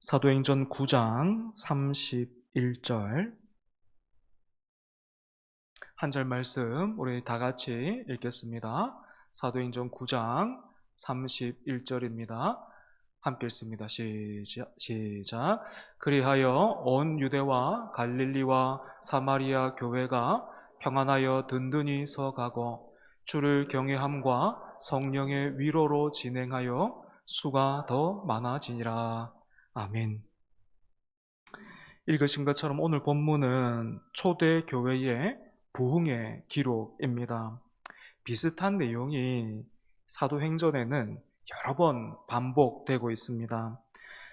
사도행전 9장 31절 한 절 말씀 우리 다 같이 읽겠습니다. 사도행전 9장 31절입니다. 함께 읽습니다. 시작. 그리하여 온 유대와 갈릴리와 사마리아 교회가 평안하여 든든히 서가고 주를 경외함과 성령의 위로로 진행하여 수가 더 많아지니라. 아멘. 읽으신 것처럼 오늘 본문은 초대 교회의 부흥의 기록입니다. 비슷한 내용이 사도행전에는 여러 번 반복되고 있습니다.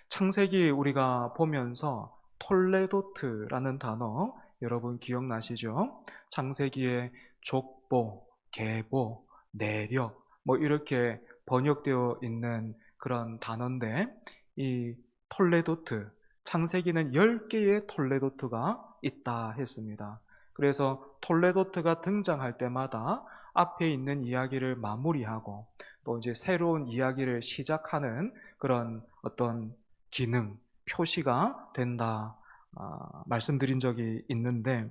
창세기 우리가 보면서 톨레도트라는 단어 여러분 기억나시죠? 창세기에 족보, 계보, 내력 이렇게 번역되어 있는 그런 단어인데 이 톨레도트, 창세기는 10개의 톨레도트가 있다 했습니다. 그래서 톨레도트가 등장할 때마다 앞에 있는 이야기를 마무리하고 또 이제 새로운 이야기를 시작하는 그런 어떤 기능, 표시가 된다 말씀드린 적이 있는데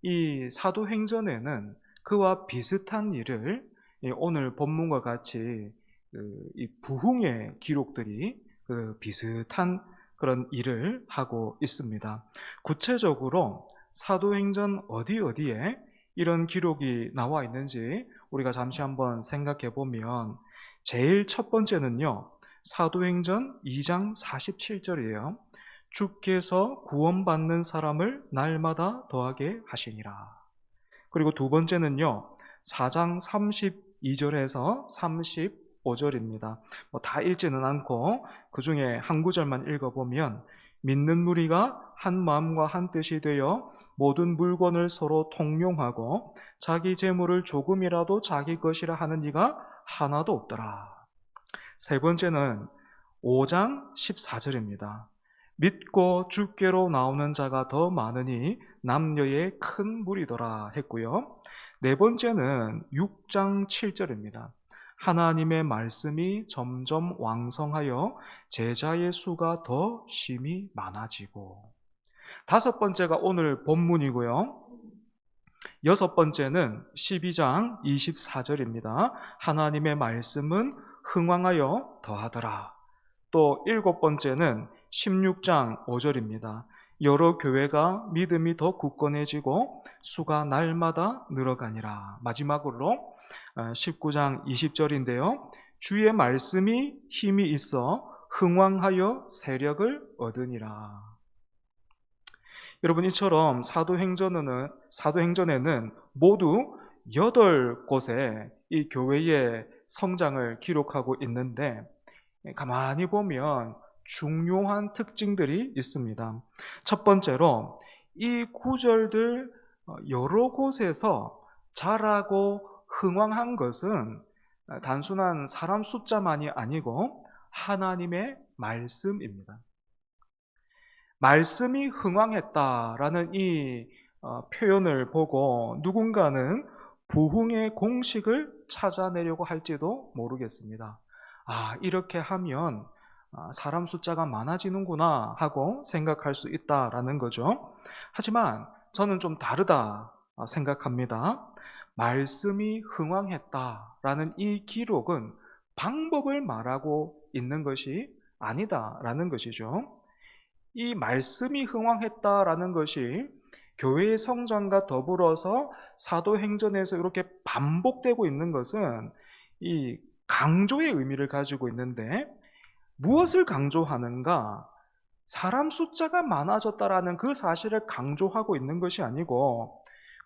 이 사도행전에는 그와 비슷한 일을 오늘 본문과 같이 이 부흥의 기록들이 비슷한 그런 일을 하고 있습니다. 구체적으로 사도행전 어디에 이런 기록이 나와 있는지 우리가 잠시 한번 생각해 보면 제일 첫 번째는요, 사도행전 2장 47절이에요. 주께서 구원받는 사람을 날마다 더하게 하시니라. 그리고 두 번째는요, 4장 32절에서 35절입니다. 다 읽지는 않고 그 중에 한 구절만 읽어보면 믿는 무리가 한 마음과 한 뜻이 되어 모든 물건을 서로 통용하고 자기 재물을 조금이라도 자기 것이라 하는 이가 하나도 없더라. 세 번째는 5장 14절입니다. 믿고 주께로 나오는 자가 더 많으니 남녀의 큰 무리더라 했고요. 네 번째는 6장 7절입니다. 하나님의 말씀이 점점 왕성하여 제자의 수가 더 심히 많아지고. 다섯 번째가 오늘 본문이고요. 여섯 번째는 12장 24절입니다. 하나님의 말씀은 흥왕하여 더하더라. 또 일곱 번째는 16장 5절입니다. 여러 교회가 믿음이 더 굳건해지고 수가 날마다 늘어가니라. 마지막으로 19장 20절인데요. 주의 말씀이 힘이 있어 흥왕하여 세력을 얻으니라. 여러분, 이처럼 사도행전에는 모두 8곳의 이 교회의 성장을 기록하고 있는데 가만히 보면 중요한 특징들이 있습니다. 첫 번째로 이 구절들 여러 곳에서 자라고 흥왕한 것은 단순한 사람 숫자만이 아니고 하나님의 말씀입니다. 말씀이 흥왕했다라는 이 표현을 보고 누군가는 부흥의 공식을 찾아내려고 할지도 모르겠습니다. 이렇게 하면 사람 숫자가 많아지는구나 하고 생각할 수 있다라는 거죠. 하지만 저는 좀 다르다 생각합니다. 말씀이 흥왕했다라는 이 기록은 방법을 말하고 있는 것이 아니다라는 것이죠. 이 말씀이 흥왕했다라는 것이 교회의 성장과 더불어서 사도행전에서 이렇게 반복되고 있는 것은 이 강조의 의미를 가지고 있는데 무엇을 강조하는가? 사람 숫자가 많아졌다라는 그 사실을 강조하고 있는 것이 아니고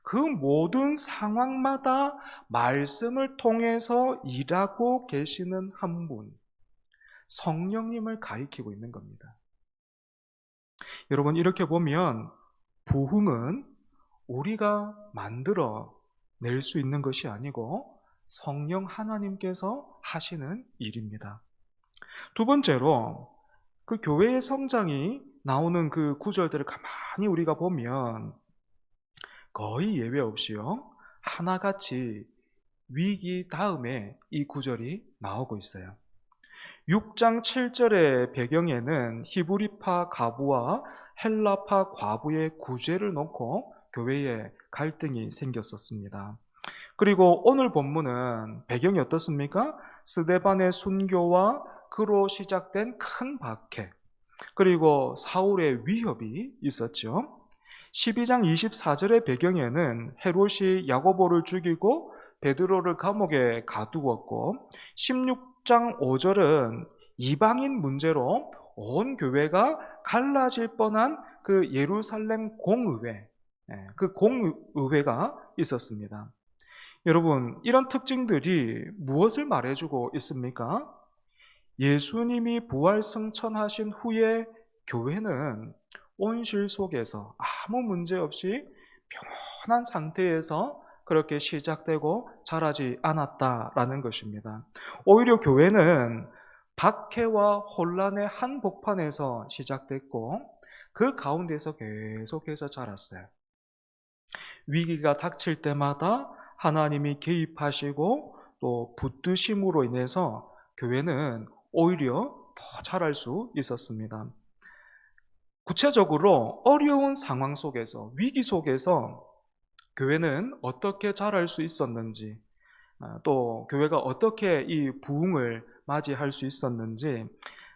그 모든 상황마다 말씀을 통해서 일하고 계시는 한 분, 성령님을 가리키고 있는 겁니다. 여러분, 이렇게 보면 부흥은 우리가 만들어 낼 수 있는 것이 아니고 성령 하나님께서 하시는 일입니다. 두 번째로 그 교회의 성장이 나오는 그 구절들을 가만히 우리가 보면 거의 예외 없이요, 하나같이 위기 다음에 이 구절이 나오고 있어요. 6장 7절의 배경에는 히브리파 가부와 헬라파 과부의 구제를 놓고 교회에 갈등이 생겼었습니다. 그리고 오늘 본문은 배경이 어떻습니까? 스데반의 순교와 그로 시작된 큰 박해, 그리고 사울의 위협이 있었죠. 12장 24절의 배경에는 헤롯이 야고보를 죽이고 베드로를 감옥에 가두었고, 16장 5절은 이방인 문제로 온 교회가 갈라질 뻔한 그 예루살렘 공의회, 그 공의회가 있었습니다. 여러분, 이런 특징들이 무엇을 말해주고 있습니까? 예수님이 부활 승천하신 후에 교회는 온실 속에서 아무 문제 없이 평온한 상태에서 그렇게 시작되고 자라지 않았다라는 것입니다. 오히려 교회는 박해와 혼란의 한복판에서 시작됐고, 그 가운데서 계속해서 자랐어요. 위기가 닥칠 때마다 하나님이 개입하시고 또 붙드심으로 인해서 교회는 오히려 더 자랄 수 있었습니다. 구체적으로 어려운 상황 속에서, 위기 속에서 교회는 어떻게 자랄 수 있었는지, 또 교회가 어떻게 이 부흥을 맞이할 수 있었는지,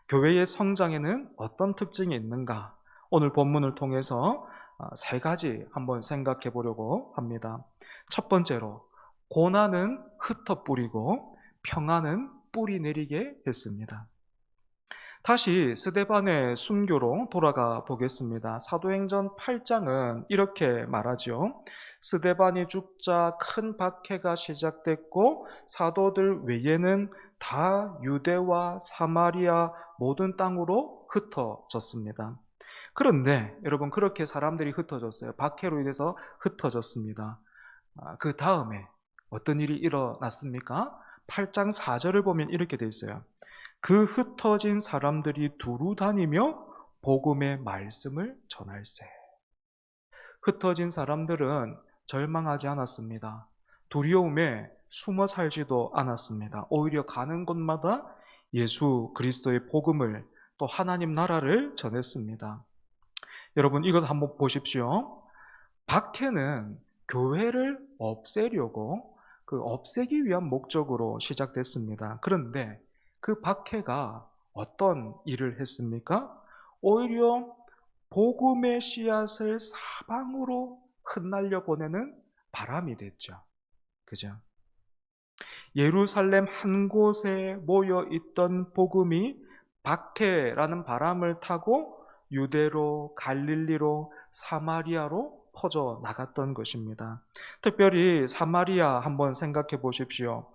교회의 성장에는 어떤 특징이 있는가, 오늘 본문을 통해서 세 가지 한번 생각해 보려고 합니다. 첫 번째로, 고난은 흩어 뿌리고 평안은 뿌리 내리게 했습니다. 다시 스데반의 순교로 돌아가 보겠습니다. 사도행전 8장은 이렇게 말하죠. 스데반이 죽자 큰 박해가 시작됐고, 사도들 외에는 다 유대와 사마리아 모든 땅으로 흩어졌습니다. 그런데 여러분, 그렇게 사람들이 흩어졌어요. 박해로 인해서 흩어졌습니다. 그 다음에 어떤 일이 일어났습니까? 8장 4절을 보면 이렇게 돼 있어요. 그 흩어진 사람들이 두루 다니며 복음의 말씀을 전할세. 흩어진 사람들은 절망하지 않았습니다. 두려움에 숨어 살지도 않았습니다. 오히려 가는 곳마다 예수 그리스도의 복음을, 또 하나님 나라를 전했습니다. 여러분, 이것 한번 보십시오. 박해는 교회를 없애려고, 그 없애기 위한 목적으로 시작됐습니다. 그런데 그 박해가 어떤 일을 했습니까? 오히려 복음의 씨앗을 사방으로 흩날려 보내는 바람이 됐죠. 그죠? 예루살렘 한 곳에 모여 있던 복음이 박해라는 바람을 타고 유대로, 갈릴리로, 사마리아로 퍼져 나갔던 것입니다. 특별히 사마리아 한번 생각해 보십시오.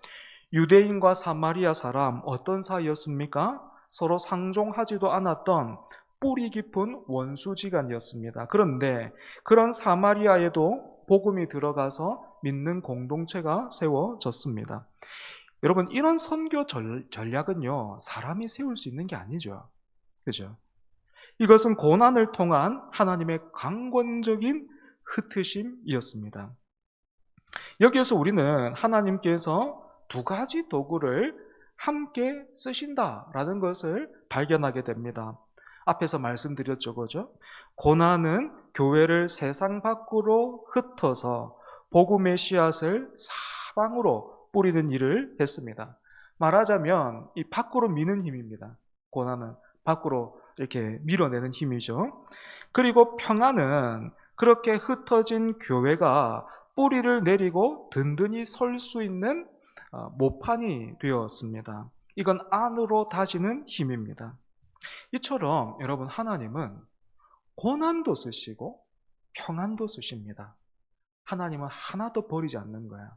유대인과 사마리아 사람 어떤 사이였습니까? 서로 상종하지도 않았던 뿌리 깊은 원수지간이었습니다. 그런데 그런 사마리아에도 복음이 들어가서 믿는 공동체가 세워졌습니다. 여러분, 이런 선교 전략은요, 사람이 세울 수 있는 게 아니죠. 그죠? 이것은 고난을 통한 하나님의 강권적인 흩으심이었습니다. 여기에서 우리는 하나님께서 두 가지 도구를 함께 쓰신다라는 것을 발견하게 됩니다. 앞에서 말씀드렸죠, 그죠? 고난은 교회를 세상 밖으로 흩어서 복음의 씨앗을 사방으로 뿌리는 일을 했습니다. 말하자면 이 밖으로 미는 힘입니다. 고난은 밖으로 이렇게 밀어내는 힘이죠. 그리고 평안은 그렇게 흩어진 교회가 뿌리를 내리고 든든히 설 수 있는 모판이 되었습니다. 이건 안으로 다지는 힘입니다. 이처럼 여러분, 하나님은 고난도 쓰시고 평안도 쓰십니다. 하나님은 하나도 버리지 않는 거야.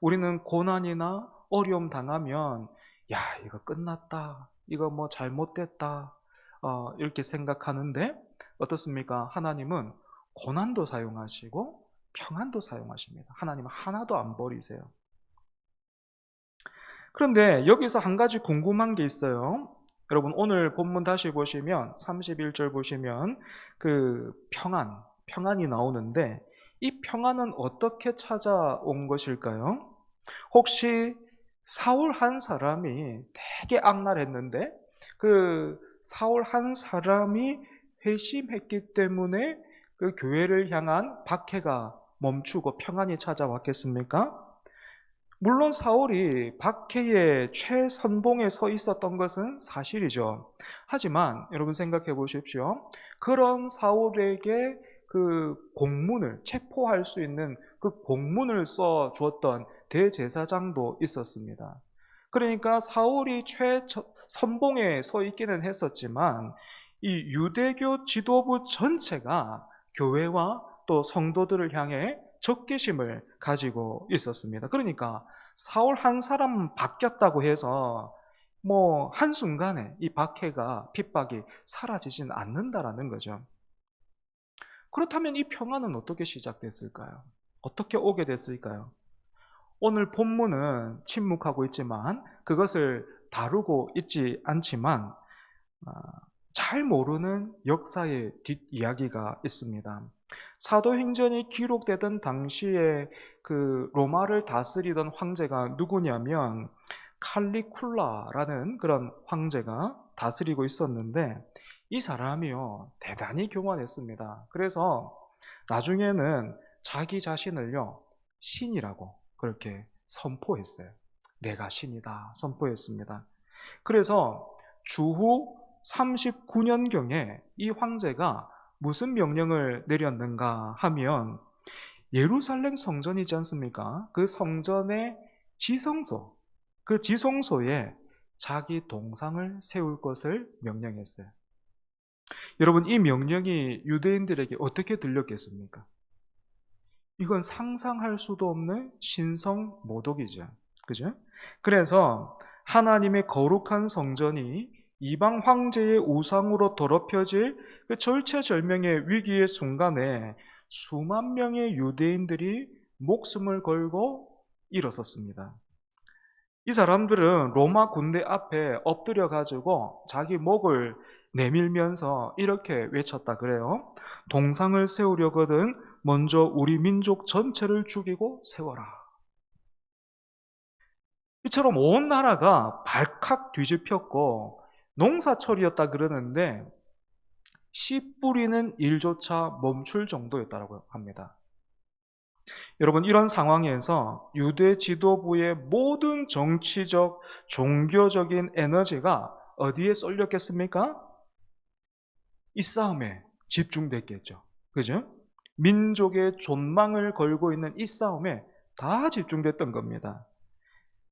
우리는 고난이나 어려움 당하면 야, 이거 끝났다, 이거 뭐 잘못됐다, 이렇게 생각하는데 어떻습니까? 하나님은 고난도 사용하시고 평안도 사용하십니다. 하나님은 하나도 안 버리세요. 그런데 여기서 한 가지 궁금한 게 있어요. 여러분, 오늘 본문 다시 보시면 31절 보시면 그 평안이 나오는데, 이 평안은 어떻게 찾아온 것일까요? 혹시 사울 한 사람이 되게 악랄했는데 그 사울 한 사람이 회심했기 때문에 그 교회를 향한 박해가 멈추고 평안이 찾아왔겠습니까? 물론 사울이 박해의 최선봉에 서 있었던 것은 사실이죠. 하지만 여러분 생각해 보십시오. 그런 사울에게 그 공문을 체포할 수 있는 그 공문을 써 주었던 대제사장도 있었습니다. 그러니까 사울이 최선봉에 서 있기는 했었지만 이 유대교 지도부 전체가 교회와 또 성도들을 향해 적개심을 가지고 있었습니다. 그러니까 사울 한 사람 바뀌었다고 해서 뭐 한순간에 이 박해가 핍박이 사라지진 않는다라는 거죠. 그렇다면 이 평화는 어떻게 시작됐을까요? 어떻게 오게 됐을까요? 오늘 본문은 침묵하고 있지만 그것을 다루고 있지 않지만 잘 모르는 역사의 뒷이야기가 있습니다. 사도행전이 기록되던 당시에 그 로마를 다스리던 황제가 누구냐면 칼리쿨라라는 그런 황제가 다스리고 있었는데 이 사람이요 대단히 교만했습니다. 그래서 나중에는 자기 자신을요 신이라고 그렇게 선포했어요. 내가 신이다 선포했습니다. 그래서 주후 39년경에 이 황제가 무슨 명령을 내렸는가 하면 예루살렘 성전이지 않습니까? 그 성전의 지성소, 그 지성소에 자기 동상을 세울 것을 명령했어요. 여러분, 이 명령이 유대인들에게 어떻게 들렸겠습니까? 이건 상상할 수도 없는 신성 모독이죠. 그죠? 그래서 하나님의 거룩한 성전이 이방 황제의 우상으로 더럽혀질 그 절체절명의 위기의 순간에 수만 명의 유대인들이 목숨을 걸고 일어섰습니다. 이 사람들은 로마 군대 앞에 엎드려 가지고 자기 목을 내밀면서 이렇게 외쳤다 그래요. 동상을 세우려거든 먼저 우리 민족 전체를 죽이고 세워라. 이처럼 온 나라가 발칵 뒤집혔고 농사철이었다 그러는데 씨 뿌리는 일조차 멈출 정도였다고 합니다. 여러분, 이런 상황에서 유대 지도부의 모든 정치적, 종교적인 에너지가 어디에 쏠렸겠습니까? 이 싸움에 집중됐겠죠. 그죠? 민족의 존망을 걸고 있는 이 싸움에 다 집중됐던 겁니다.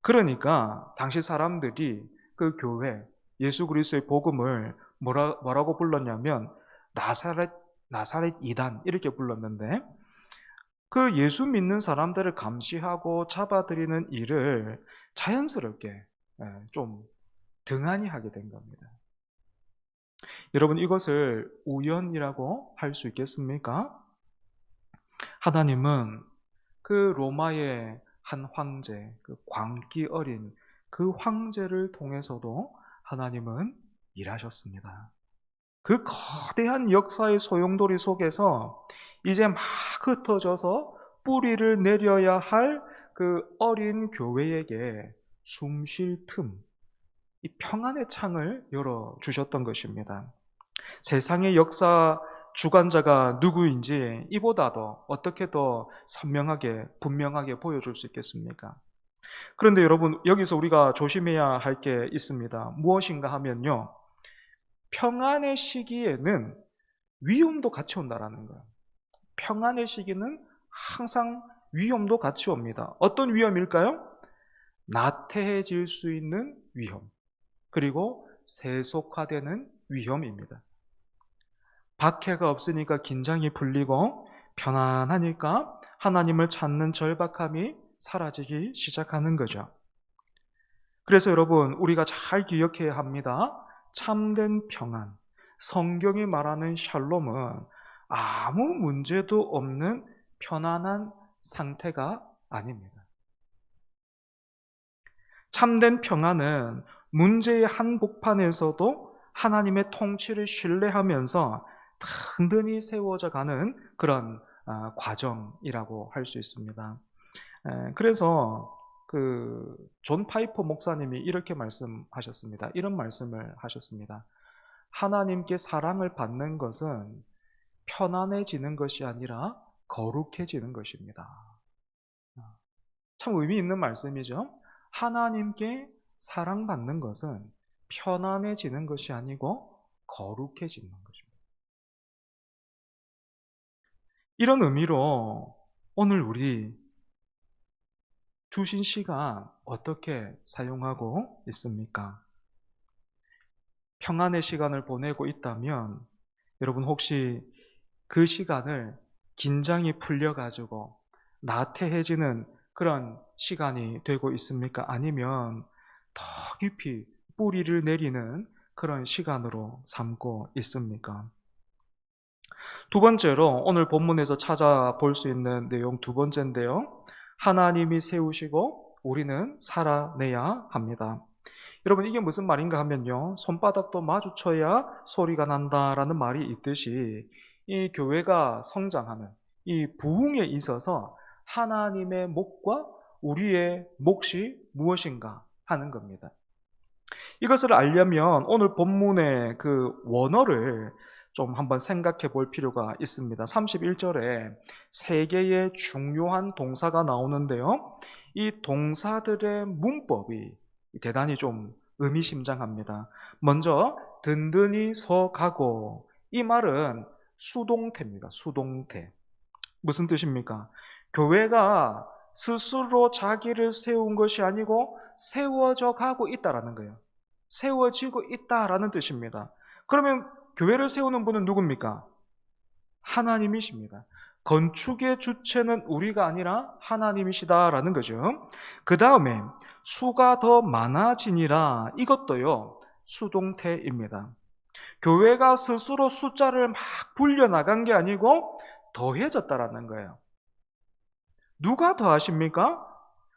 그러니까 당시 사람들이 그 교회, 예수 그리스도의 복음을 뭐라고 불렀냐면 나사렛 이단 이렇게 불렀는데 그 예수 믿는 사람들을 감시하고 잡아들이는 일을 자연스럽게 좀 등한히 하게 된 겁니다. 여러분, 이것을 우연이라고 할 수 있겠습니까? 하나님은 그 로마의 한 황제, 그 광기 어린 그 황제를 통해서도 하나님은 일하셨습니다. 그 거대한 역사의 소용돌이 속에서 이제 막 흩어져서 뿌리를 내려야 할 그 어린 교회에게 숨 쉴 틈, 이 평안의 창을 열어주셨던 것입니다. 세상의 역사 주관자가 누구인지 이보다도 어떻게 더 선명하게, 분명하게 보여줄 수 있겠습니까? 그런데 여러분, 여기서 우리가 조심해야 할 게 있습니다. 무엇인가 하면요. 평안의 시기에는 위험도 같이 온다라는 거예요. 평안의 시기는 항상 위험도 같이 옵니다. 어떤 위험일까요? 나태해질 수 있는 위험, 그리고 세속화되는 위험입니다. 박해가 없으니까 긴장이 풀리고 편안하니까 하나님을 찾는 절박함이 사라지기 시작하는 거죠. 그래서 여러분, 우리가 잘 기억해야 합니다. 참된 평안, 성경이 말하는 샬롬은 아무 문제도 없는 편안한 상태가 아닙니다. 참된 평안은 문제의 한복판에서도 하나님의 통치를 신뢰하면서 든든히 세워져 가는 그런 과정이라고 할 수 있습니다. 그래서 존 파이퍼 목사님이 이렇게 말씀하셨습니다. 이런 말씀을 하셨습니다. 하나님께 사랑을 받는 것은 편안해지는 것이 아니라 거룩해지는 것입니다. 참 의미 있는 말씀이죠. 하나님께 사랑받는 것은 편안해지는 것이 아니고 거룩해지는 것입니다. 이런 의미로 오늘 우리 주신 시간 어떻게 사용하고 있습니까? 평안의 시간을 보내고 있다면 여러분 혹시 그 시간을 긴장이 풀려가지고 나태해지는 그런 시간이 되고 있습니까? 아니면 더 깊이 뿌리를 내리는 그런 시간으로 삼고 있습니까? 두 번째로 오늘 본문에서 찾아볼 수 있는 내용 두 번째인데요. 하나님이 세우시고 우리는 살아내야 합니다. 여러분 이게 무슨 말인가 하면요. 손바닥도 마주쳐야 소리가 난다라는 말이 있듯이 이 교회가 성장하는 이 부흥에 있어서 하나님의 목과 우리의 몫이 무엇인가 하는 겁니다. 이것을 알려면 오늘 본문의 그 원어를 좀 한번 생각해 볼 필요가 있습니다. 31절에 세 개의 중요한 동사가 나오는데요. 이 동사들의 문법이 대단히 좀 의미심장합니다. 먼저 든든히 서가고, 이 말은 수동태입니다. 수동태. 무슨 뜻입니까? 교회가 스스로 자기를 세운 것이 아니고 세워져 가고 있다라는 거예요. 세워지고 있다라는 뜻입니다. 그러면 교회를 세우는 분은 누굽니까? 하나님이십니다. 건축의 주체는 우리가 아니라 하나님이시다라는 거죠. 그 다음에 수가 더 많아지니라, 이것도요 수동태입니다. 교회가 스스로 숫자를 막 불려나간 게 아니고 더해졌다라는 거예요. 누가 더하십니까?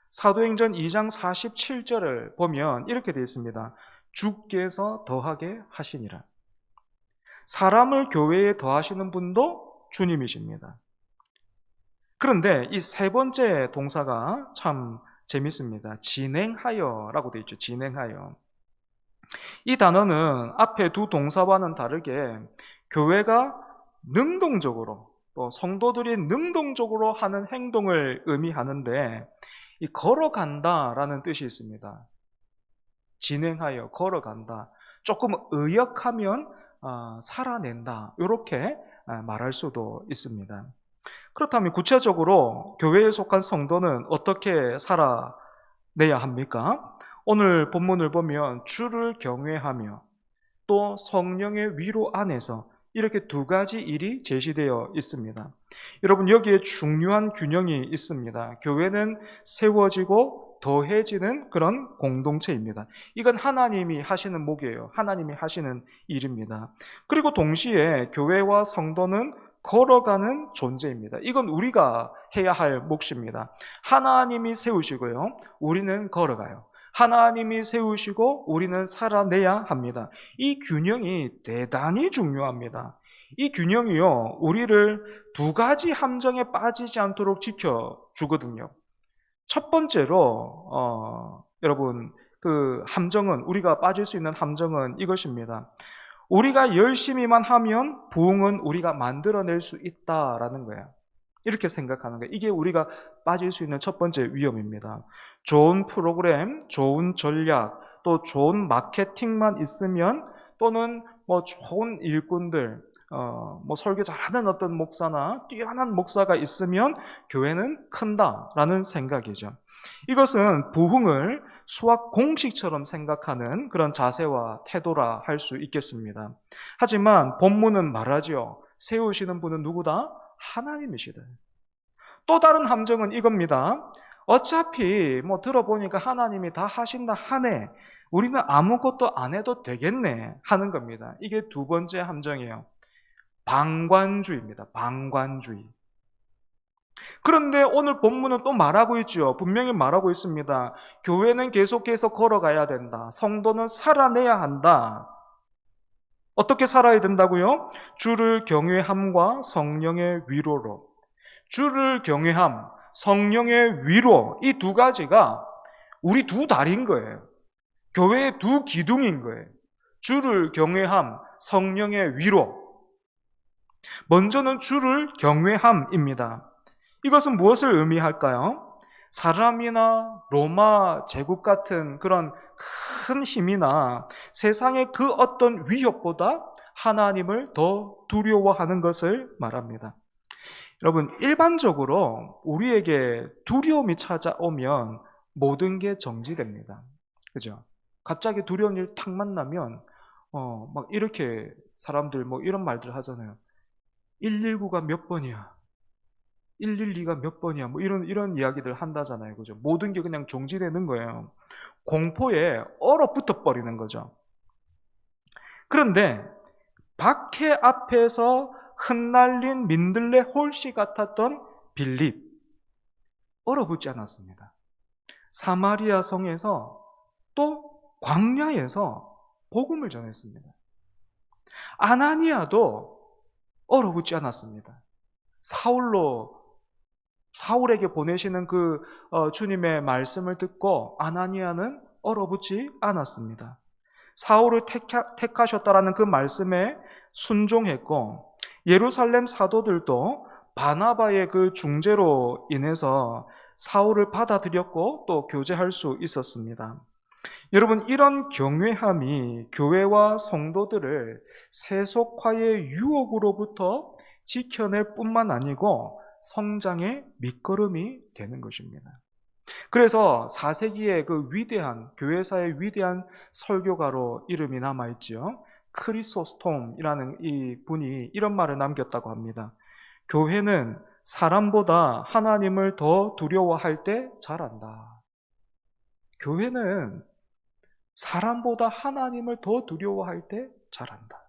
사도행전 2장 47절을 보면 이렇게 되어 있습니다. 주께서 더하게 하시니라. 사람을 교회에 더하시는 분도 주님이십니다. 그런데 이 세 번째 동사가 참 재밌습니다. 진행하여라고 되어 있죠. 진행하여. 이 단어는 앞에 두 동사와는 다르게 교회가 능동적으로, 또 성도들이 능동적으로 하는 행동을 의미하는데, 이 걸어간다라는 뜻이 있습니다. 진행하여, 걸어간다. 조금 의역하면 살아낸다, 이렇게 말할 수도 있습니다. 그렇다면 구체적으로 교회에 속한 성도는 어떻게 살아내야 합니까? 오늘 본문을 보면 주를 경외하며 또 성령의 위로 안에서 이렇게 두 가지 일이 제시되어 있습니다. 여러분 여기에 중요한 균형이 있습니다. 교회는 세워지고 더해지는 그런 공동체입니다. 이건 하나님이 하시는 목이에요. 하나님이 하시는 일입니다. 그리고 동시에 교회와 성도는 걸어가는 존재입니다. 이건 우리가 해야 할 몫입니다. 하나님이 세우시고요, 우리는 걸어가요. 하나님이 세우시고 우리는 살아내야 합니다. 이 균형이 대단히 중요합니다. 이 균형이요, 우리를 두 가지 함정에 빠지지 않도록 지켜주거든요. 첫 번째로 여러분 그 함정은, 우리가 빠질 수 있는 함정은 이것입니다. 우리가 열심히만 하면 부흥은 우리가 만들어낼 수 있다라는 거예요. 이렇게 생각하는 거예요. 이게 우리가 빠질 수 있는 첫 번째 위험입니다. 좋은 프로그램, 좋은 전략, 또 좋은 마케팅만 있으면, 또는 좋은 일꾼들, 설교 잘하는 어떤 목사나 뛰어난 목사가 있으면 교회는 큰다라는 생각이죠. 이것은 부흥을 수학 공식처럼 생각하는 그런 자세와 태도라 할 수 있겠습니다. 하지만 본문은 말하죠. 세우시는 분은 누구다? 하나님이시다. 또 다른 함정은 이겁니다. 어차피 들어보니까 하나님이 다 하신다 하네, 우리는 아무것도 안 해도 되겠네 하는 겁니다. 이게 두 번째 함정이에요. 방관주의입니다. 방관주의. 그런데 오늘 본문은 또 말하고 있죠. 분명히 말하고 있습니다. 교회는 계속해서 걸어가야 된다. 성도는 살아내야 한다. 어떻게 살아야 된다고요? 주를 경외함과 성령의 위로로. 주를 경외함, 성령의 위로, 이 두 가지가 우리 두 다리인 거예요. 교회의 두 기둥인 거예요. 주를 경외함, 성령의 위로. 먼저는 주를 경외함입니다. 이것은 무엇을 의미할까요? 사람이나 로마 제국 같은 그런 큰 힘이나 세상의 그 어떤 위협보다 하나님을 더 두려워하는 것을 말합니다. 여러분, 일반적으로 우리에게 두려움이 찾아오면 모든 게 정지됩니다. 그죠? 갑자기 두려운 일 탁 만나면 막 이렇게 사람들 뭐 이런 말들 하잖아요. 119가 몇 번이야? 112가 몇 번이야? 뭐 이런 이야기들 한다잖아요. 그죠? 모든 게 그냥 정지되는 거예요. 공포에 얼어붙어 버리는 거죠. 그런데 박해 앞에서 흩날린 민들레 홀씨 같았던 빌립, 얼어붙지 않았습니다. 사마리아 성에서 또 광야에서 복음을 전했습니다. 아나니아도 얼어붙지 않았습니다. 사울에게 보내시는 그 주님의 말씀을 듣고 아나니아는 얼어붙지 않았습니다. 사울을 택하셨다라는 그 말씀에 순종했고, 예루살렘 사도들도 바나바의 그 중재로 인해서 사울을 받아들였고 또 교제할 수 있었습니다. 여러분, 이런 경외함이 교회와 성도들을 세속화의 유혹으로부터 지켜낼 뿐만 아니고 성장의 밑거름이 되는 것입니다. 그래서 4세기의 그 위대한 교회사의 위대한 설교가로 이름이 남아있지요. 크리소스톰이라는 이 분이 이런 말을 남겼다고 합니다. 교회는 사람보다 하나님을 더 두려워할 때 자란다. 교회는 사람보다 하나님을 더 두려워할 때 자란다.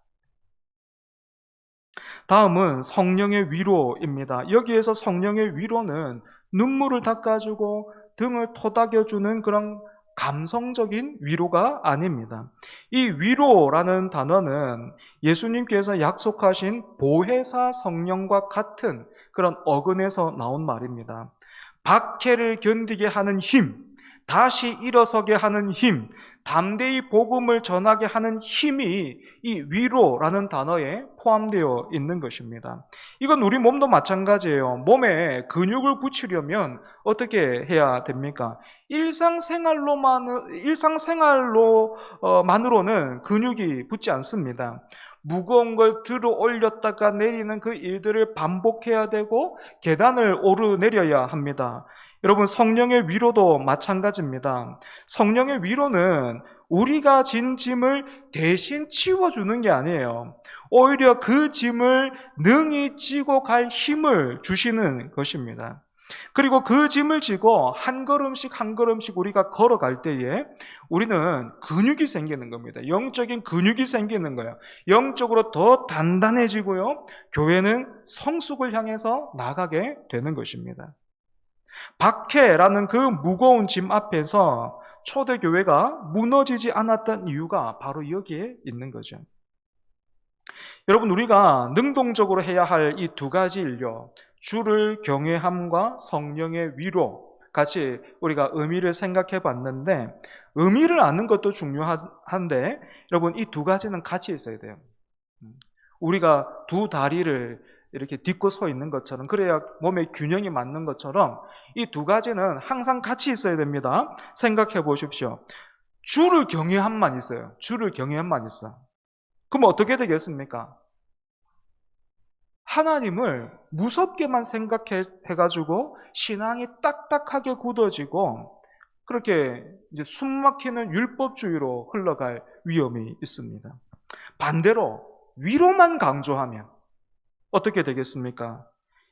다음은 성령의 위로입니다. 여기에서 성령의 위로는 눈물을 닦아주고 등을 토닥여주는 그런 감성적인 위로가 아닙니다. 이 위로라는 단어는 예수님께서 약속하신 보혜사 성령과 같은 그런 어근에서 나온 말입니다. 박해를 견디게 하는 힘, 다시 일어서게 하는 힘, 담대히 복음을 전하게 하는 힘이 이 위로라는 단어에 포함되어 있는 것입니다. 이건 우리 몸도 마찬가지예요. 몸에 근육을 붙이려면 어떻게 해야 됩니까? 일상생활로만으로는 근육이 붙지 않습니다. 무거운 걸 들어 올렸다가 내리는 그 일들을 반복해야 되고 계단을 오르내려야 합니다. 여러분, 성령의 위로도 마찬가지입니다. 성령의 위로는 우리가 진 짐을 대신 치워주는 게 아니에요. 오히려 그 짐을 능히 지고 갈 힘을 주시는 것입니다. 그리고 그 짐을 지고 한 걸음씩 한 걸음씩 우리가 걸어갈 때에 우리는 근육이 생기는 겁니다. 영적인 근육이 생기는 거예요. 영적으로 더 단단해지고요. 교회는 성숙을 향해서 나가게 되는 것입니다. 박해라는 그 무거운 짐 앞에서 초대교회가 무너지지 않았던 이유가 바로 여기에 있는 거죠. 여러분, 우리가 능동적으로 해야 할 이 두 가지 일요, 주를 경외함과 성령의 위로, 같이 우리가 의미를 생각해 봤는데, 의미를 아는 것도 중요한데 여러분, 이 두 가지는 같이 있어야 돼요. 우리가 두 다리를 이렇게 딛고 서 있는 것처럼, 그래야 몸의 균형이 맞는 것처럼 이 두 가지는 항상 같이 있어야 됩니다. 생각해 보십시오. 주를 경외함만 있어요. 주를 경외함만 있어. 그럼 어떻게 되겠습니까? 하나님을 무섭게만 생각해가지고 신앙이 딱딱하게 굳어지고 그렇게 이제 숨막히는 율법주의로 흘러갈 위험이 있습니다. 반대로 위로만 강조하면 어떻게 되겠습니까?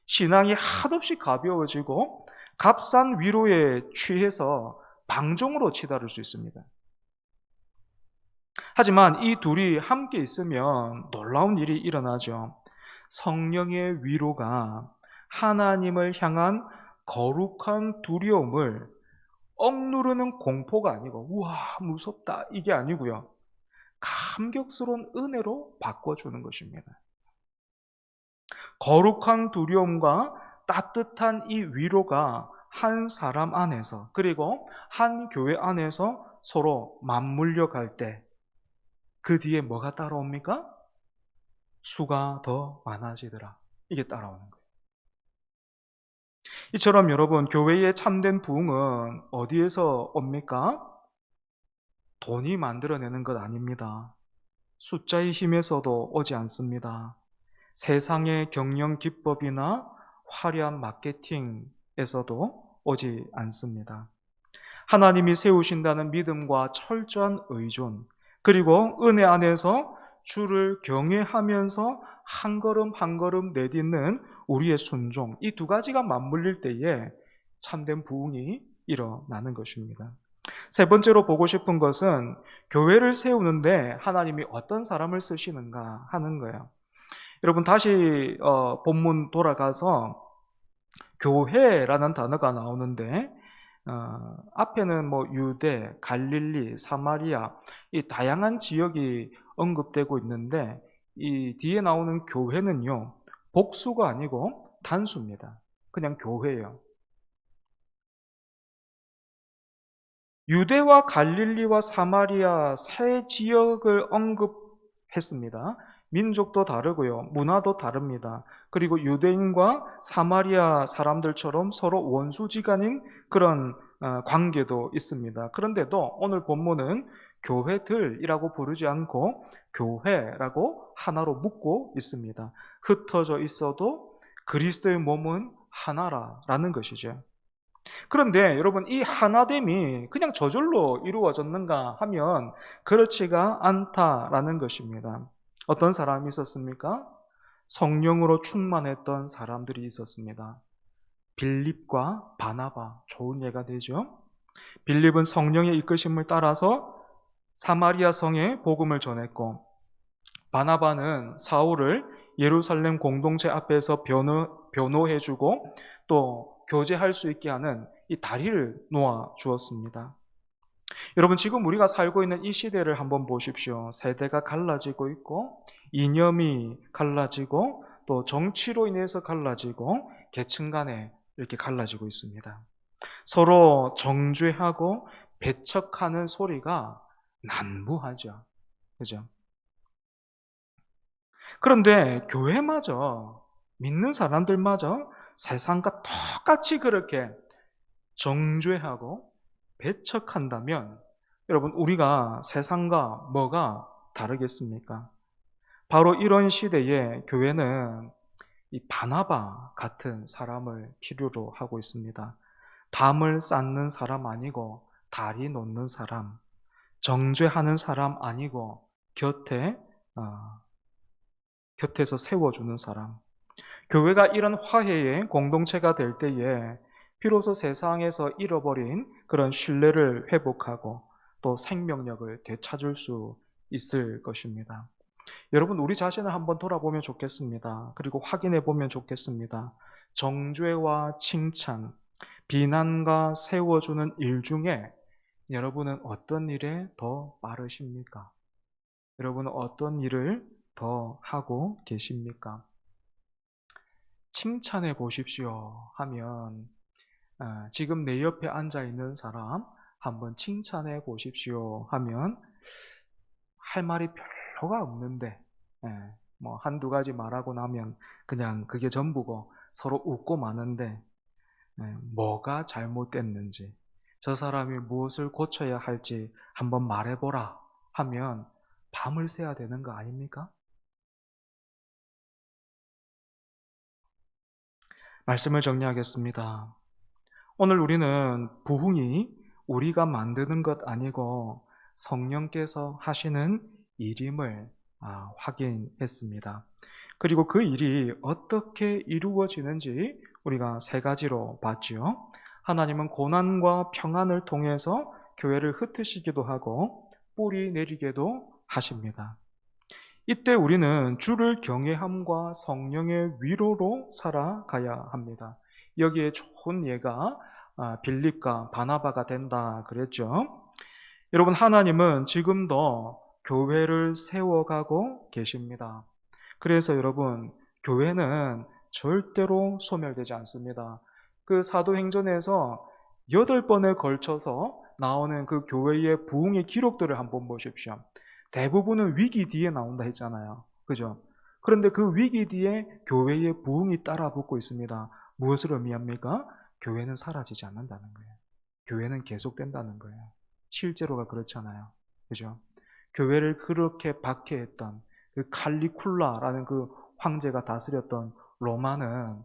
신앙이 한없이 가벼워지고 값싼 위로에 취해서 방종으로 치달을 수 있습니다. 하지만 이 둘이 함께 있으면 놀라운 일이 일어나죠. 성령의 위로가 하나님을 향한 거룩한 두려움을 억누르는 공포가 아니고 우와 무섭다 이게 아니고요. 감격스러운 은혜로 바꿔주는 것입니다. 거룩한 두려움과 따뜻한 이 위로가 한 사람 안에서, 그리고 한 교회 안에서 서로 맞물려 갈 때 그 뒤에 뭐가 따라옵니까? 수가 더 많아지더라. 이게 따라오는 거예요. 이처럼 여러분, 교회의 참된 부흥은 어디에서 옵니까? 돈이 만들어내는 것 아닙니다. 숫자의 힘에서도 오지 않습니다. 세상의 경영 기법이나 화려한 마케팅에서도 오지 않습니다. 하나님이 세우신다는 믿음과 철저한 의존, 그리고 은혜 안에서 주를 경외하면서 한 걸음 한 걸음 내딛는 우리의 순종, 이 두 가지가 맞물릴 때에 참된 부흥이 일어나는 것입니다. 세 번째로 보고 싶은 것은 교회를 세우는데 하나님이 어떤 사람을 쓰시는가 하는 거예요. 여러분 다시 본문 돌아가서 교회라는 단어가 나오는데 앞에는 뭐 유대, 갈릴리, 사마리아 이 다양한 지역이 언급되고 있는데 이 뒤에 나오는 교회는요 복수가 아니고 단수입니다. 그냥 교회예요. 유대와 갈릴리와 사마리아 세 지역을 언급했습니다. 민족도 다르고요. 문화도 다릅니다. 그리고 유대인과 사마리아 사람들처럼 서로 원수지간인 그런 관계도 있습니다. 그런데도 오늘 본문은 교회들이라고 부르지 않고 교회라고 하나로 묶고 있습니다. 흩어져 있어도 그리스도의 몸은 하나라는 것이죠. 그런데 여러분 이 하나됨이 그냥 저절로 이루어졌는가 하면 그렇지가 않다라는 것입니다. 어떤 사람이 있었습니까? 성령으로 충만했던 사람들이 있었습니다. 빌립과 바나바, 좋은 예가 되죠. 빌립은 성령의 이끄심을 따라서 사마리아 성에 복음을 전했고, 바나바는 사울을 예루살렘 공동체 앞에서 변호해주고 또 교제할 수 있게 하는 이 다리를 놓아 주었습니다. 여러분 지금 우리가 살고 있는 이 시대를 한번 보십시오. 세대가 갈라지고 있고 이념이 갈라지고 또 정치로 인해서 갈라지고 계층 간에 이렇게 갈라지고 있습니다. 서로 정죄하고 배척하는 소리가 난무하죠. 그죠? 그런데 교회마저, 믿는 사람들마저 세상과 똑같이 그렇게 정죄하고 배척한다면 여러분 우리가 세상과 뭐가 다르겠습니까? 바로 이런 시대에 교회는 이 바나바 같은 사람을 필요로 하고 있습니다. 담을 쌓는 사람 아니고 다리 놓는 사람, 정죄하는 사람 아니고 곁에서 세워주는 사람. 교회가 이런 화해의 공동체가 될 때에 비로소 세상에서 잃어버린 그런 신뢰를 회복하고 또 생명력을 되찾을 수 있을 것입니다. 여러분 우리 자신을 한번 돌아보면 좋겠습니다. 그리고 확인해 보면 좋겠습니다. 정죄와 칭찬, 비난과 세워주는 일 중에 여러분은 어떤 일에 더 빠르십니까? 여러분은 어떤 일을 더 하고 계십니까? 칭찬해 보십시오 하면 지금 내 옆에 앉아 있는 사람 한번 칭찬해 보십시오 하면 할 말이 별로가 없는데 뭐 한두 가지 말하고 나면 그냥 그게 전부고 서로 웃고 마는데 뭐가 잘못됐는지 저 사람이 무엇을 고쳐야 할지 한번 말해보라 하면 밤을 새야 되는 거 아닙니까? 말씀을 정리하겠습니다. 오늘 우리는 부흥이 우리가 만드는 것 아니고 성령께서 하시는 일임을 확인했습니다. 그리고 그 일이 어떻게 이루어지는지 우리가 세 가지로 봤지요. 하나님은 고난과 평안을 통해서 교회를 흩으시기도 하고 뿌리 내리게도 하십니다. 이때 우리는 주를 경외함과 성령의 위로로 살아가야 합니다. 여기에 좋은 예가 빌립과 바나바가 된다 그랬죠. 여러분 하나님은 지금도 교회를 세워가고 계십니다. 그래서 여러분 교회는 절대로 소멸되지 않습니다. 그 사도행전에서 8번에 걸쳐서 나오는 그 교회의 부흥의 기록들을 한번 보십시오. 대부분은 위기 뒤에 나온다 했잖아요. 그죠? 그런데 그 위기 뒤에 교회의 부흥이 따라붙고 있습니다. 무엇을 의미합니까? 교회는 사라지지 않는다는 거예요. 교회는 계속된다는 거예요. 실제로가 그렇잖아요. 그죠? 교회를 그렇게 박해했던 그 칼리쿨라라는 그 황제가 다스렸던 로마는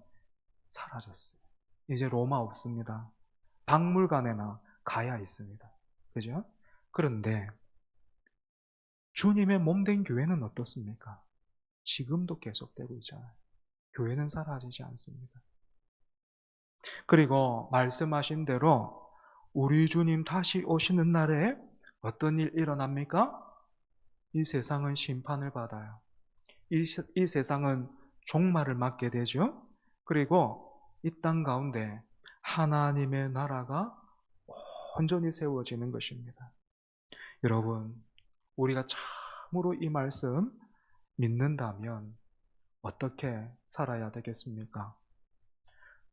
사라졌어요. 이제 로마 없습니다. 박물관에나 가야 있습니다. 그죠? 그런데 주님의 몸된 교회는 어떻습니까? 지금도 계속되고 있잖아요. 교회는 사라지지 않습니다. 그리고 말씀하신 대로 우리 주님 다시 오시는 날에 어떤 일 일어납니까? 이 세상은 심판을 받아요. 이 세상은 종말을 맞게 되죠. 그리고 이 땅 가운데 하나님의 나라가 온전히 세워지는 것입니다. 여러분, 우리가 참으로 이 말씀 믿는다면 어떻게 살아야 되겠습니까?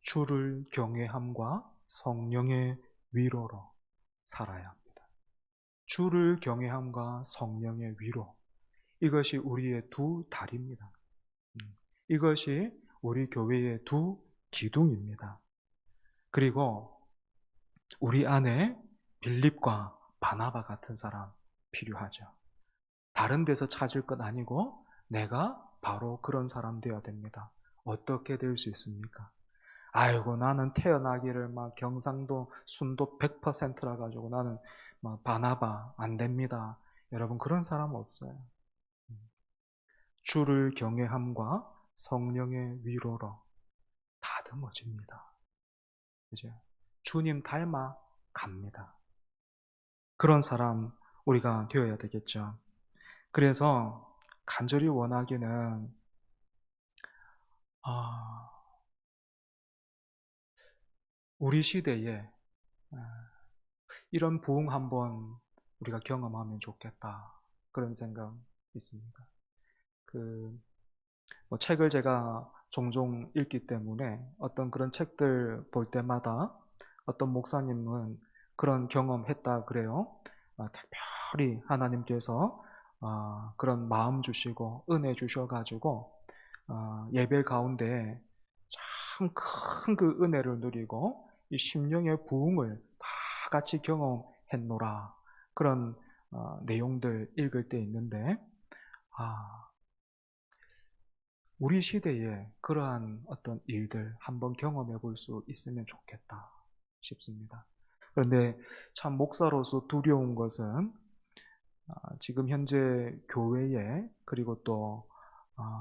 주를 경외함과 성령의 위로로 살아야 합니다. 주를 경외함과 성령의 위로. 이것이 우리의 두 다리입니다. 이것이 우리 교회의 두 기둥입니다. 그리고 우리 안에 빌립과 바나바 같은 사람 필요하죠. 다른 데서 찾을 것 아니고 내가 바로 그런 사람 되어야 됩니다. 어떻게 될 수 있습니까? 아이고, 나는 태어나기를 막 경상도 순도 100%라 가지고 나는 막 바나바 안 됩니다. 여러분, 그런 사람 없어요. 주를 경외함과 성령의 위로로 다듬어집니다. 그죠? 주님 닮아 갑니다. 그런 사람 우리가 되어야 되겠죠. 그래서 간절히 원하기는 우리 시대에 이런 부흥 한번 우리가 경험하면 좋겠다, 그런 생각 있습니다. 책을 제가 종종 읽기 때문에 어떤 그런 책들 볼 때마다 어떤 목사님은 그런 경험했다 그래요. 특별히 하나님께서 그런 마음 주시고 은혜 주셔가지고 예배 가운데 참 큰 그 은혜를 누리고 이 심령의 부흥을 다 같이 경험했노라, 그런 내용들 읽을 때 있는데 우리 시대에 그러한 어떤 일들 한번 경험해 볼 수 있으면 좋겠다 싶습니다. 그런데 참 목사로서 두려운 것은 지금 현재 교회에 그리고 또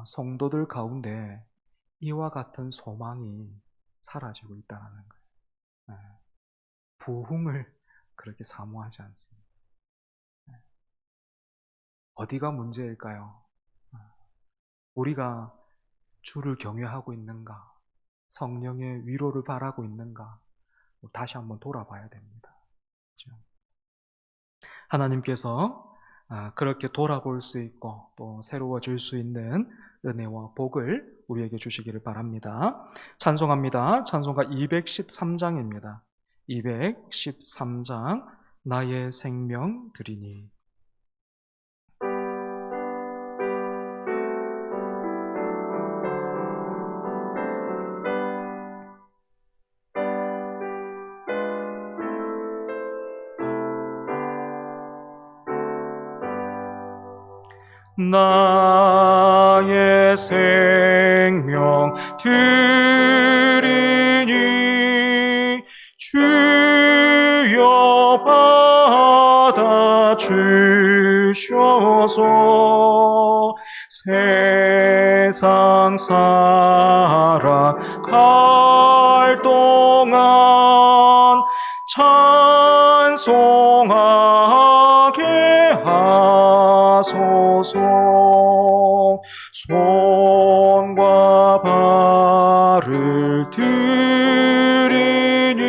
성도들 가운데 이와 같은 소망이 사라지고 있다는 거예요. 부흥을 그렇게 사모하지 않습니다. 어디가 문제일까요? 우리가 주를 경외하고 있는가? 성령의 위로를 바라고 있는가? 다시 한번 돌아봐야 됩니다. 그렇죠? 하나님께서 그렇게 돌아볼 수 있고 또 새로워질 수 있는 은혜와 복을 우리에게 주시기를 바랍니다. 찬송합니다. 찬송가 213장입니다. 213장 나의 생명 드리니. 나의 생명 드리니 주여 받아 주셔서 세상 살아갈 동안 찬송하게 하소서. 손과 발을 드리니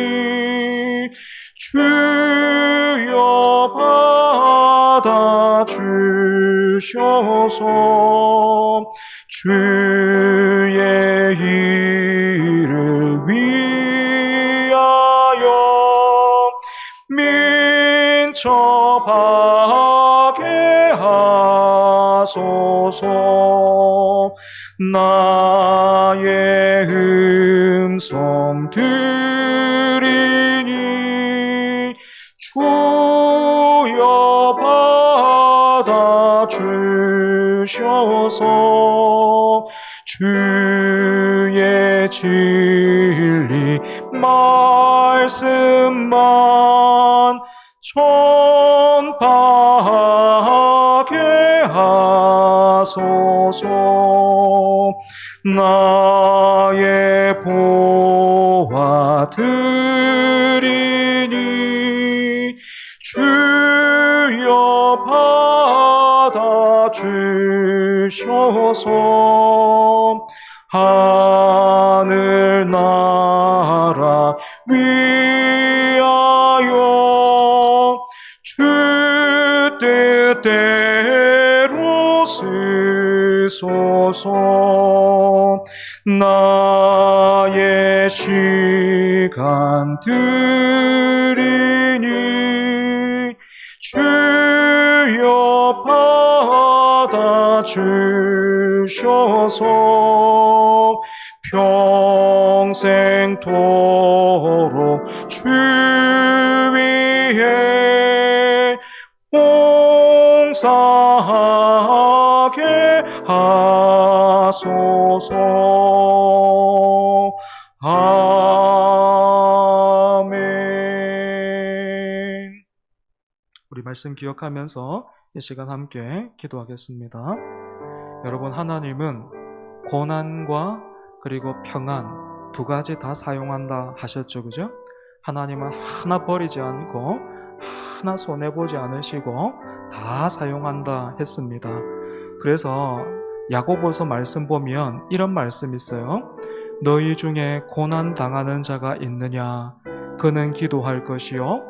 주여 받아 주셔서 주의 일을 위해 즐거워하게 하소서. 나의 음성 들으니 주여 받아 주셔서 주의 진리 말씀만 전파하게 하소서. 나의 보화 드리니 주여 받아 주셔서 하늘 나라 위하여 주 뜻대로 쓰소서. 나의 시간 드리니 주여 받아 주셔서 평생토록 주 위에 봉사하게 하소서. 아멘. 우리 말씀 기억하면서 이 시간 함께 기도하겠습니다. 여러분, 하나님은 고난과 그리고 평안 두 가지 다 사용한다 하셨죠, 그죠? 하나님은 하나 버리지 않고 하나 손해보지 않으시고 다 사용한다 했습니다. 그래서 야고보서 말씀 보면 이런 말씀이 있어요. 너희 중에 고난 당하는 자가 있느냐? 그는 기도할 것이요.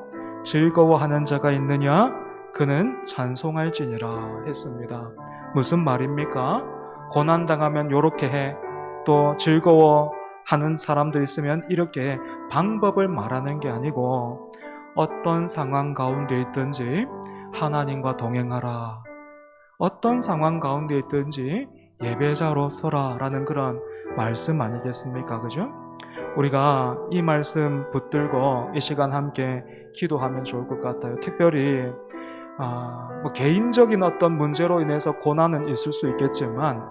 즐거워하는 자가 있느냐? 그는 찬송할지니라 했습니다. 무슨 말입니까? 고난 당하면 요렇게 해. 또 즐거워하는 사람도 있으면 이렇게 해. 방법을 말하는 게 아니고 어떤 상황 가운데 있든지 하나님과 동행하라. 어떤 상황 가운데 있든지 예배자로 서라 라는 그런 말씀 아니겠습니까? 그죠? 우리가 이 말씀 붙들고 이 시간 함께 기도하면 좋을 것 같아요. 특별히 개인적인 어떤 문제로 인해서 고난은 있을 수 있겠지만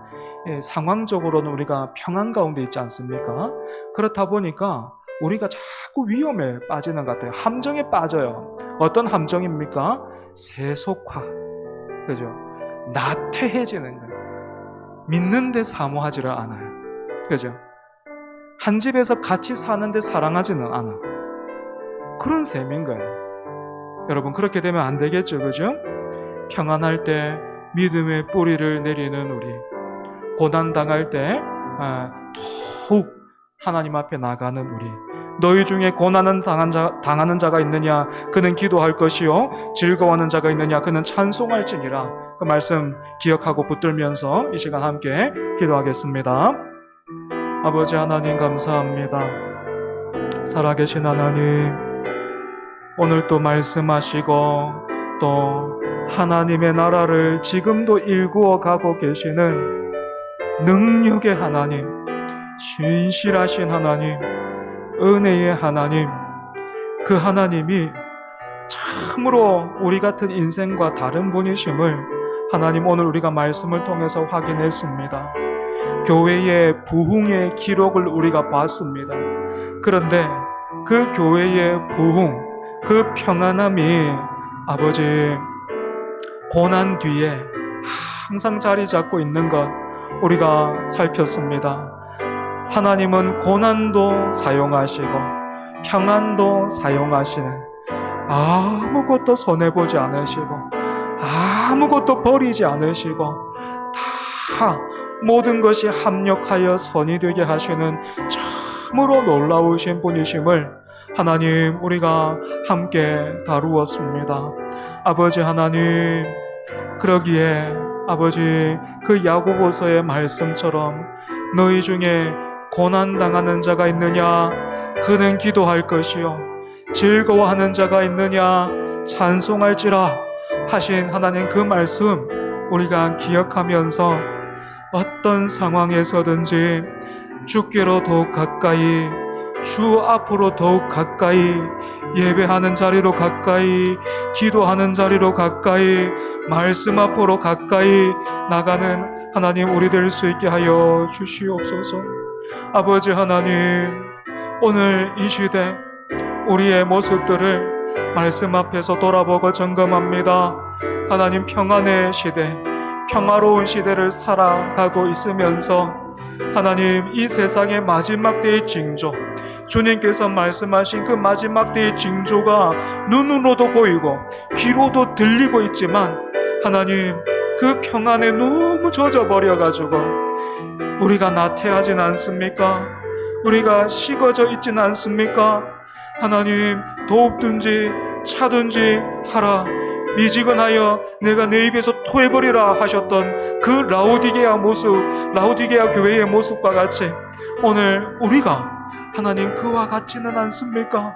상황적으로는 우리가 평안 가운데 있지 않습니까? 그렇다 보니까 우리가 자꾸 위험에 빠지는 것 같아요. 함정에 빠져요. 어떤 함정입니까? 세속화, 그죠? 나태해지는 거예요. 믿는데 사모하지를 않아요. 그죠? 한 집에서 같이 사는데 사랑하지는 않아. 그런 셈인 거예요. 여러분, 그렇게 되면 안 되겠죠, 그죠? 평안할 때 믿음의 뿌리를 내리는 우리, 고난 당할 때 더욱 하나님 앞에 나가는 우리. 너희 중에 고난은 당하는 자가 있느냐? 그는 기도할 것이요. 즐거워하는 자가 있느냐? 그는 찬송할지니라. 그 말씀 기억하고 붙들면서 이 시간 함께 기도하겠습니다. 아버지 하나님, 감사합니다. 살아계신 하나님, 오늘 또 말씀하시고 또 하나님의 나라를 지금도 일구어 가고 계시는 능력의 하나님, 신실하신 하나님, 은혜의 하나님, 그 하나님이 참으로 우리 같은 인생과 다른 분이심을 하나님 오늘 우리가 말씀을 통해서 확인했습니다. 교회의 부흥의 기록을 우리가 봤습니다. 그런데 그 교회의 부흥, 그 평안함이 아버지 고난 뒤에 항상 자리 잡고 있는 것 우리가 살폈습니다. 하나님은 고난도 사용하시고 평안도 사용하시는, 아무것도 손해보지 않으시고 아무것도 버리지 않으시고 다 모든 것이 합력하여 선이 되게 하시는 참으로 놀라우신 분이심을 하나님 우리가 함께 다루었습니다. 아버지 하나님, 그러기에 아버지 그 야고보서의 말씀처럼 너희 중에 고난당하는 자가 있느냐? 그는 기도할 것이요. 즐거워하는 자가 있느냐? 찬송할지라. 하신 하나님 그 말씀 우리가 기억하면서 어떤 상황에서든지 주께로 더욱 가까이, 주 앞으로 더욱 가까이, 예배하는 자리로 가까이, 기도하는 자리로 가까이, 말씀 앞으로 가까이 나가는 하나님 우리 될 수 있게 하여 주시옵소서. 아버지 하나님, 오늘 이 시대 우리의 모습들을 말씀 앞에서 돌아보고 점검합니다. 하나님, 평안의 시대, 평화로운 시대를 살아가고 있으면서 하나님, 이 세상의 마지막 때의 징조, 주님께서 말씀하신 그 마지막 때의 징조가 눈으로도 보이고 귀로도 들리고 있지만 하나님, 그 평안에 너무 젖어버려가지고 우리가 나태하진 않습니까? 우리가 식어져 있진 않습니까? 하나님, 돕든지 차든지 하라, 미지근하여 내가 내 입에서 토해버리라 하셨던 그 라오디게아 모습, 라오디게아 교회의 모습과 같이 오늘 우리가 하나님 그와 같지는 않습니까?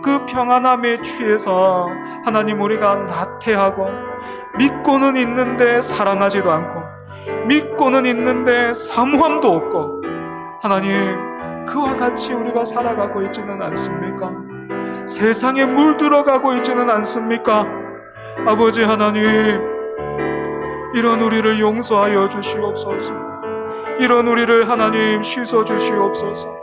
그 평안함에 취해서 하나님 우리가 나태하고, 믿고는 있는데 사랑하지도 않고, 믿고는 있는데 사모함도 없고, 하나님 그와 같이 우리가 살아가고 있지는 않습니까? 세상에 물들어가고 있지는 않습니까? 아버지 하나님, 이런 우리를 용서하여 주시옵소서. 이런 우리를 하나님 씻어 주시옵소서.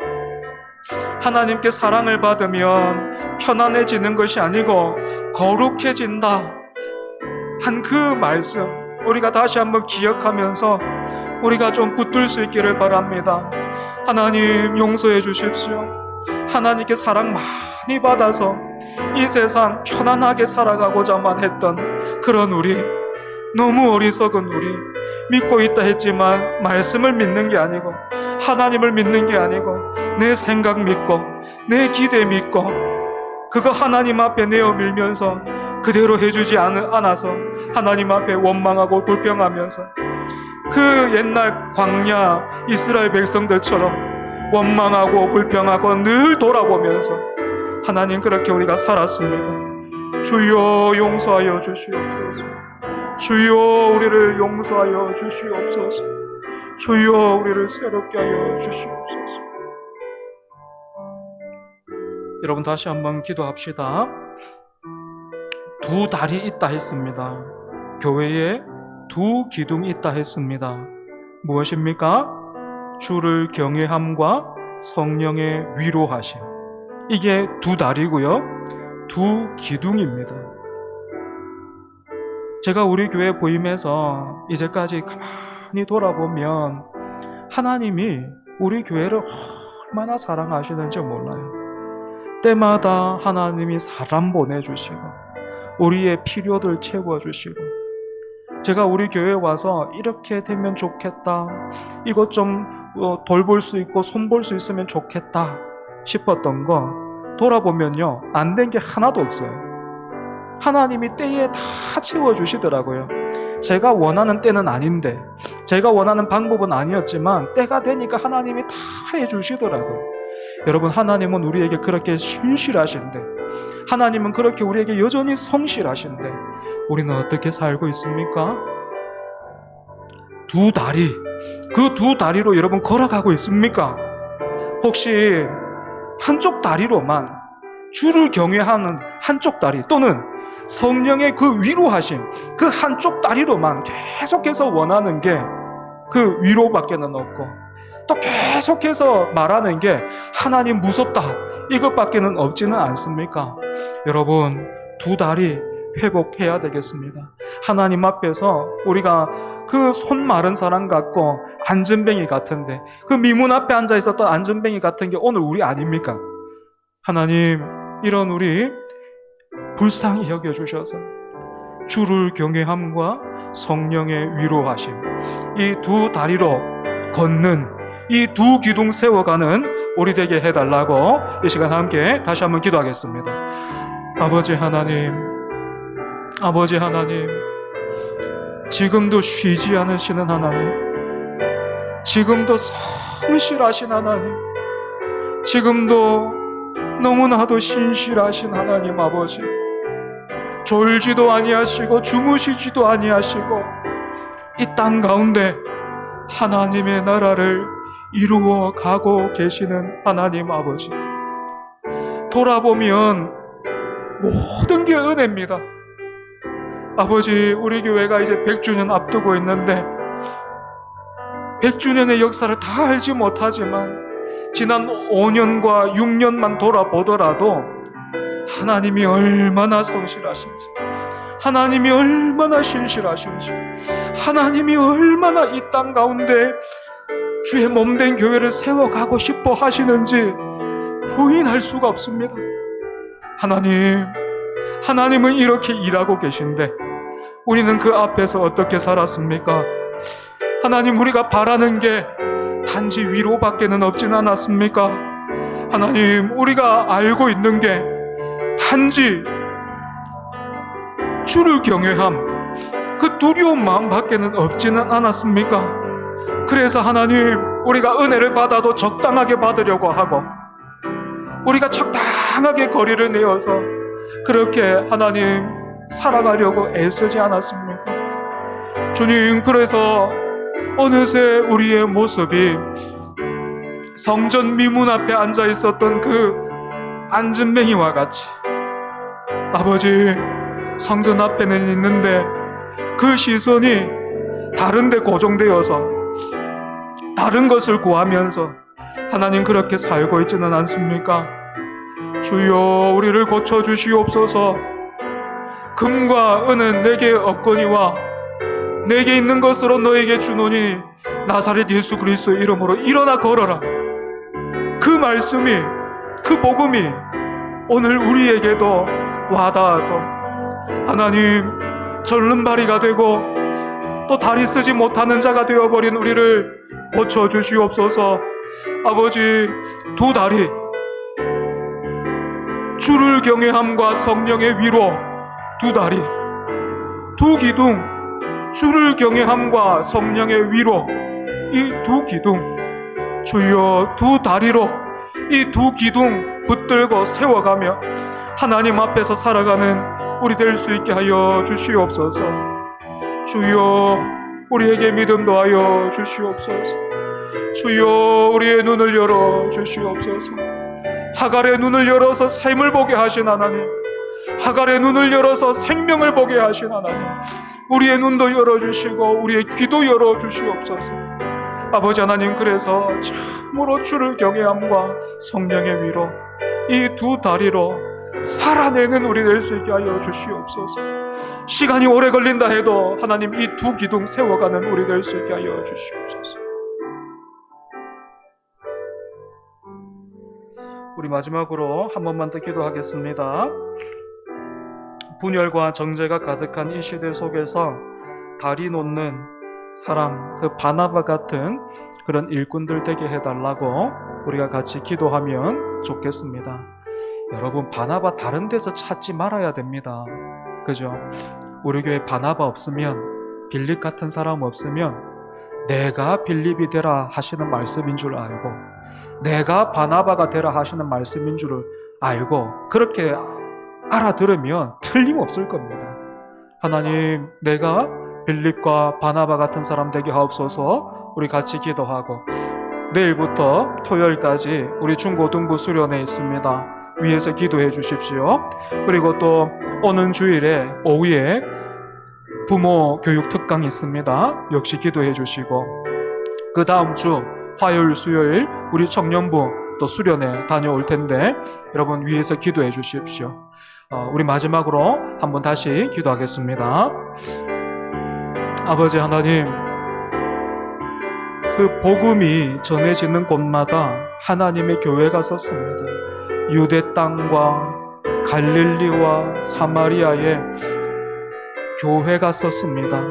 하나님께 사랑을 받으면 편안해지는 것이 아니고 거룩해진다 한 그 말씀 우리가 다시 한번 기억하면서 우리가 좀 붙들 수 있기를 바랍니다. 하나님, 용서해 주십시오. 하나님께 사랑 많이 받아서 이 세상 편안하게 살아가고자만 했던 그런 우리, 너무 어리석은 우리, 믿고 있다 했지만 말씀을 믿는 게 아니고 하나님을 믿는 게 아니고 내 생각 믿고 내 기대 믿고 그거 하나님 앞에 내어 밀면서 그대로 해주지 않아서 하나님 앞에 원망하고 불평하면서 그 옛날 광야 이스라엘 백성들처럼 원망하고 불평하고 늘 돌아보면서 하나님, 그렇게 우리가 살았습니다. 주여 용서하여 주시옵소서. 주여 우리를 용서하여 주시옵소서. 주여 우리를 새롭게 하여 주시옵소서. 여러분, 다시 한번 기도합시다. 두 달이 있다 했습니다. 교회에 두 기둥이 있다 했습니다. 무엇입니까? 주를 경외함과 성령의 위로하심. 이게 두 달이고요, 두 기둥입니다. 제가 우리 교회 부임해서 이제까지 가만히 돌아보면 하나님이 우리 교회를 얼마나 사랑하시는지 몰라요. 때마다 하나님이 사람 보내주시고 우리의 필요들 채워주시고, 제가 우리 교회에 와서 이렇게 되면 좋겠다, 이것 좀 돌볼 수 있고 손볼 수 있으면 좋겠다 싶었던 거 돌아보면요, 안 된 게 하나도 없어요. 하나님이 때에 다 채워주시더라고요. 제가 원하는 때는 아닌데, 제가 원하는 방법은 아니었지만 때가 되니까 하나님이 다 해주시더라고요. 여러분, 하나님은 우리에게 그렇게 신실하신데, 하나님은 그렇게 우리에게 여전히 성실하신데 우리는 어떻게 살고 있습니까? 두 다리, 그 두 다리로 여러분 걸어가고 있습니까? 혹시 한쪽 다리로만, 주를 경외하는 한쪽 다리 또는 성령의 그 위로하심, 그 한쪽 다리로만 계속해서 원하는 게 그 위로밖에는 없고, 또 계속해서 말하는 게 하나님 무섭다, 이것밖에는 없지는 않습니까? 여러분, 두 다리 회복해야 되겠습니다. 하나님 앞에서 우리가 그 손 마른 사람 같고 안전뱅이 같은데, 그 미문 앞에 앉아 있었던 안전뱅이 같은 게 오늘 우리 아닙니까? 하나님, 이런 우리 불쌍히 여겨주셔서 주를 경외함과 성령의 위로하심, 이 두 다리로 걷는, 이 두 기둥 세워가는 우리 되게 해달라고 이 시간 함께 다시 한번 기도하겠습니다. 아버지 하나님, 아버지 하나님, 지금도 쉬지 않으시는 하나님, 지금도 성실하신 하나님, 지금도 너무나도 신실하신 하나님 아버지, 졸지도 아니하시고 주무시지도 아니하시고 이 땅 가운데 하나님의 나라를 이루어 가고 계시는 하나님 아버지, 돌아보면 모든 게 은혜입니다. 아버지, 우리 교회가 이제 100주년 앞두고 있는데 100주년의 역사를 다 알지 못하지만 지난 5년과 6년만 돌아보더라도 하나님이 얼마나 성실하신지, 하나님이 얼마나 신실하신지, 하나님이 얼마나 이 땅 가운데 주의 몸된 교회를 세워가고 싶어 하시는지 부인할 수가 없습니다. 하나님은 이렇게 일하고 계신데 우리는 그 앞에서 어떻게 살았습니까? 하나님, 우리가 바라는 게 단지 위로밖에는 없진 않았습니까? 하나님, 우리가 알고 있는 게 단지 주를 경외함, 그 두려운 마음밖에는 없지는 않았습니까? 그래서 하나님, 우리가 은혜를 받아도 적당하게 받으려고 하고 우리가 적당하게 거리를 내어서 그렇게 하나님 살아가려고 애쓰지 않았습니까? 주님, 그래서 어느새 우리의 모습이 성전 미문 앞에 앉아 있었던 그 안진뱅이와 같이, 아버지, 성전 앞에는 있는데 그 시선이 다른 데 고정되어서 다른 것을 구하면서 하나님 그렇게 살고 있지는 않습니까? 주여, 우리를 고쳐주시옵소서. 금과 은은 내게 없거니와 내게 있는 것으로 너에게 주노니 나사렛 예수 그리스도의 이름으로 일어나 걸어라. 그 말씀이, 그 복음이 오늘 우리에게도 와닿아서 하나님, 절름발이가 되고 또 다리 쓰지 못하는 자가 되어버린 우리를 고쳐주시옵소서. 아버지, 두 다리, 주를 경외함과 성령의 위로 두 다리, 두 기둥, 주를 경외함과 성령의 위로 이 두 기둥, 주여, 두 다리로 이 두 기둥 붙들고 세워가며 하나님 앞에서 살아가는 우리 될 수 있게 하여 주시옵소서. 주여, 우리에게 믿음 더하여 주시옵소서. 주여, 우리의 눈을 열어 주시옵소서. 하갈의 눈을 열어서 샘을 보게 하신 하나님, 하갈의 눈을 열어서 생명을 보게 하신 하나님, 우리의 눈도 열어주시고 우리의 귀도 열어주시옵소서. 아버지 하나님, 그래서 참으로 주를 경외함과 성령의 위로 이 두 다리로 살아내는 우리 될 수 있게 하여 주시옵소서. 시간이 오래 걸린다 해도 하나님, 이 두 기둥 세워가는 우리 될 수 있게 하여 주시옵소서. 우리 마지막으로 한 번만 더 기도하겠습니다. 분열과 정죄가 가득한 이 시대 속에서 다리 놓는 사람, 그 바나바 같은 그런 일꾼들 되게 해달라고 우리가 같이 기도하면 좋겠습니다. 여러분, 바나바 다른 데서 찾지 말아야 됩니다. 그죠? 우리 교회 바나바 없으면, 빌립 같은 사람 없으면 내가 빌립이 되라 하시는 말씀인 줄 알고, 내가 바나바가 되라 하시는 말씀인 줄 알고 그렇게 알아들으면 틀림없을 겁니다. 하나님, 내가 빌립과 바나바 같은 사람 되게 하옵소서. 우리 같이 기도하고, 내일부터 토요일까지 우리 중고등부 수련회 있습니다. 위에서 기도해 주십시오. 그리고 또 오는 주일에 오후에 부모 교육 특강 있습니다. 역시 기도해 주시고, 그 다음 주 화요일, 수요일 우리 청년부 또 수련회 다녀올 텐데 여러분 위에서 기도해 주십시오. 우리 마지막으로 한번 다시 기도하겠습니다. 아버지 하나님, 그 복음이 전해지는 곳마다 하나님의 교회가 섰습니다. 유대 땅과 갈릴리와 사마리아에 교회가 섰습니다.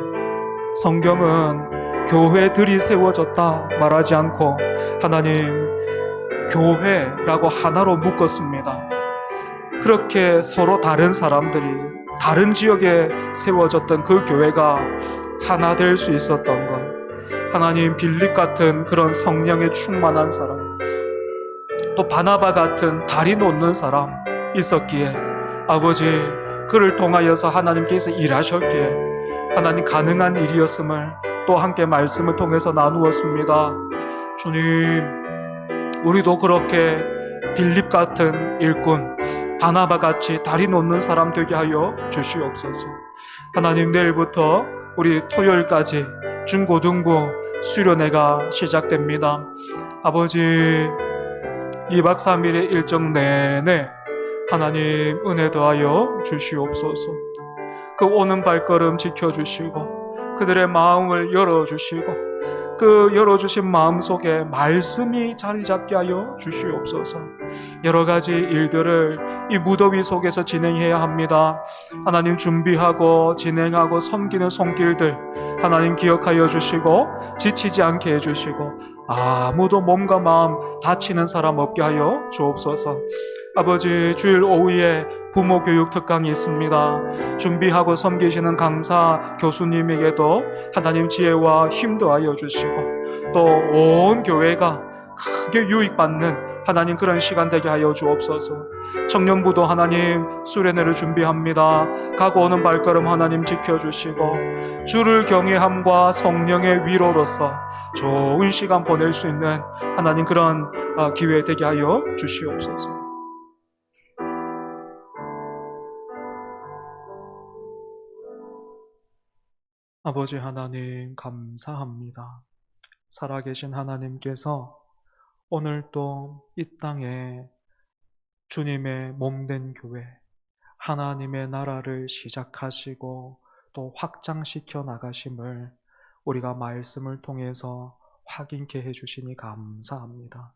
성경은 교회들이 세워졌다 말하지 않고 하나님, 교회라고 하나로 묶었습니다. 그렇게 서로 다른 사람들이 다른 지역에 세워졌던 그 교회가 하나 될 수 있었던 것, 하나님, 빌립 같은 그런 성령에 충만한 사람, 또 바나바 같은 다리 놓는 사람 있었기에 아버지, 그를 통하여서 하나님께서 일하셨기에 하나님 가능한 일이었음을 또 함께 말씀을 통해서 나누었습니다. 주님, 우리도 그렇게 빌립 같은 일꾼, 바나바 같이 다리 놓는 사람 되게 하여 주시옵소서. 하나님, 내일부터 우리 토요일까지 중고등부 수련회가 시작됩니다. 아버지, 2박 3일의 일정 내내 하나님 은혜 더하여 주시옵소서. 그 오는 발걸음 지켜주시고 그들의 마음을 열어주시고 그 열어주신 마음속에 말씀이 자리 잡게 하여 주시옵소서. 여러 가지 일들을 이 무더위 속에서 진행해야 합니다. 하나님, 준비하고 진행하고 섬기는 손길들 하나님 기억하여 주시고 지치지 않게 해주시고 아무도 몸과 마음 다치는 사람 없게 하여 주옵소서. 아버지, 주일 오후에 부모 교육 특강이 있습니다. 준비하고 섬기시는 강사 교수님에게도 하나님 지혜와 힘 더하여 주시고 또 온 교회가 크게 유익받는 하나님 그런 시간 되게 하여 주옵소서. 청년부도 하나님 수련회를 준비합니다. 가고 오는 발걸음 하나님 지켜주시고 주를 경외함과 성령의 위로로서 좋은 시간 보낼 수 있는 하나님 그런 기회 되게 하여 주시옵소서. 아버지 하나님, 감사합니다. 살아계신 하나님께서 오늘 또 이 땅에 주님의 몸된 교회, 하나님의 나라를 시작하시고 또 확장시켜 나가심을 우리가 말씀을 통해서 확인케 해주시니 감사합니다.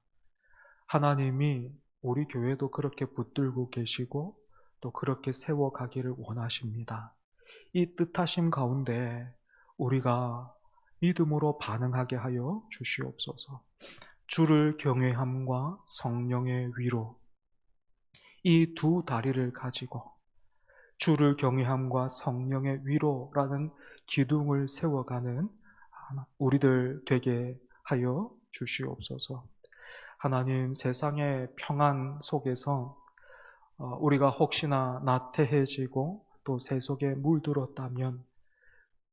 하나님이 우리 교회도 그렇게 붙들고 계시고 또 그렇게 세워가기를 원하십니다. 이 뜻하심 가운데 우리가 믿음으로 반응하게 하여 주시옵소서. 주를 경외함과 성령의 위로, 이 두 다리를 가지고 주를 경외함과 성령의 위로라는 기둥을 세워가는 우리들 되게 하여 주시옵소서. 하나님, 세상의 평안 속에서 우리가 혹시나 나태해지고 또 세속에 물들었다면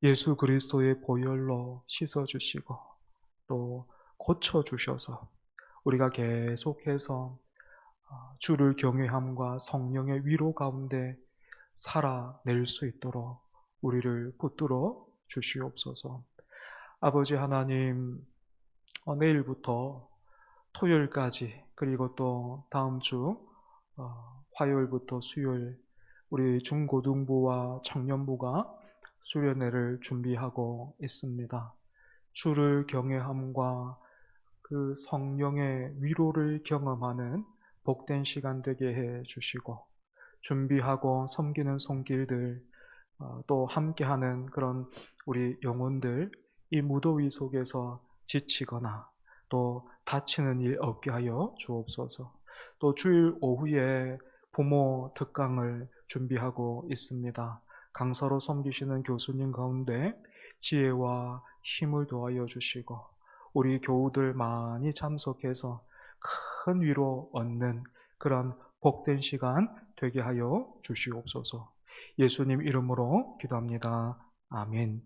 예수 그리스도의 보혈로 씻어주시고 또 고쳐주셔서 우리가 계속해서 주를 경외함과 성령의 위로 가운데 살아낼 수 있도록 우리를 붙들어 주시옵소서. 아버지 하나님, 내일부터 토요일까지 그리고 또 다음 주 화요일부터 수요일 우리 중고등부와 청년부가 수련회를 준비하고 있습니다. 주를 경외함과 그 성령의 위로를 경험하는 복된 시간 되게 해 주시고 준비하고 섬기는 손길들 또 함께하는 그런 우리 영혼들 이 무더위 속에서 지치거나 또 다치는 일 없게 하여 주옵소서. 또 주일 오후에 부모 특강을 준비하고 있습니다. 강사로 섬기시는 교수님 가운데 지혜와 힘을 더하여 주시고 우리 교우들 많이 참석해서 큰 위로 얻는 그런 복된 시간 되게 하여 주시옵소서. 예수님 이름으로 기도합니다. 아멘.